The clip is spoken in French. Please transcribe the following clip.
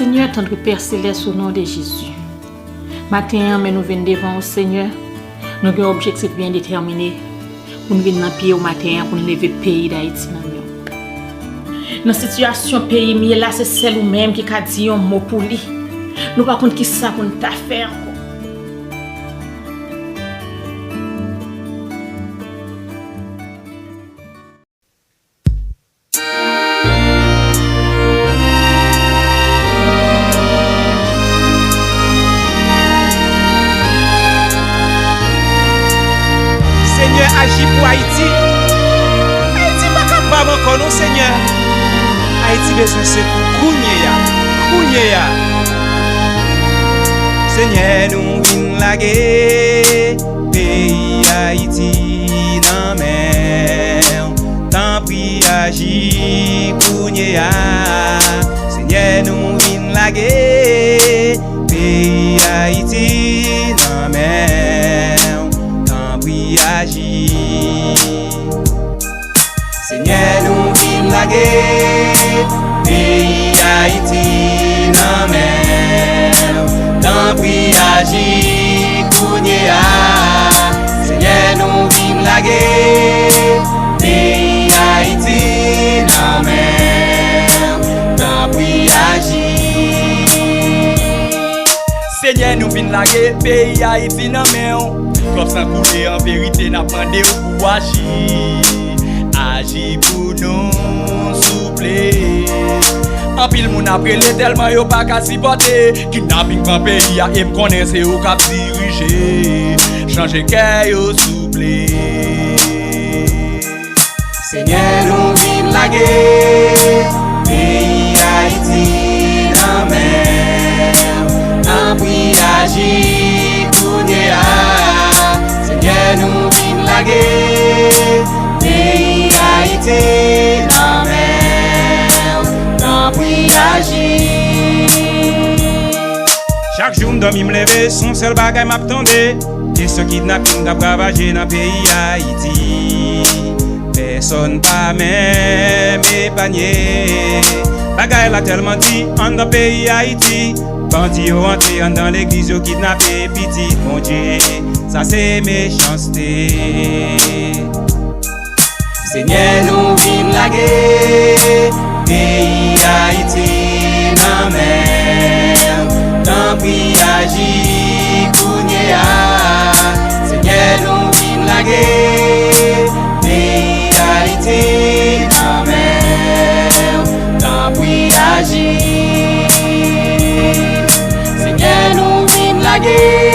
Seigneur, tendre Père Céleste, au nom de Jésus. Matin, mais nous venons devant au Seigneur. Nous avons un objectif bien déterminé pour nous venir dans le pays au matin, pour nous lever le pays d'Haïti. Dans la situation du pays, là, c'est celle ou même qui a dit un mot pour lui. Nous ne savons pas qui ça pour nous faire. Seigneur, agis pour Haïti. Haïti pas capable encore, non, Seigneur. Haïti besoin c'est pour Kounya. Seigneur, nous vin laguer pays Haïti dans mer. Tant pis agis Kounya. Seigneur, nous vin laguer pays Haïti dans mer. Agir. Seigneur, nous vîmes la guerre, pays Haïti dans mer. Tant pis agir, Kounya. Seigneur, nous vîmes la guerre, pays Haïti dans mer. Tant pis agir. Seigneur, nous vîmes la guerre, pays Haïti dans mer. Comme ça couler en vérité n'a pas de pour agir pour nous souffler. En pile moun après les tellement yo pas qu'à supporter. Kidnapping dans pays a et me connaisse au cap diriger. Changer cœur yo souffler. Seigneur nous vîmes la guerre, pays Haïti dans mer. En prie agir Kounya. Seigneur, nous vîmes la guerre, pays Haïti dans mer, tant pis agir. Chaque jour, m'dormi m'lever, son seul bagay m'attendait. Question kidnapping d'ap ravager dans pays Haïti. Personne pas même épargné. Bagay la tellement dit, en dans pays Haïti. Bandits yo rentré dans l'église, yo kidnappé petit mon Dieu. Ça c'est méchanceté. Seigneur, nous vîmes la guerre, pays Haïti dans mer. Tant pis agis Kounya. Seigneur, nous vîmes la guerre, pays Haïti dans mer. Tant pis agis. Seigneur, nous vîmes la guerre.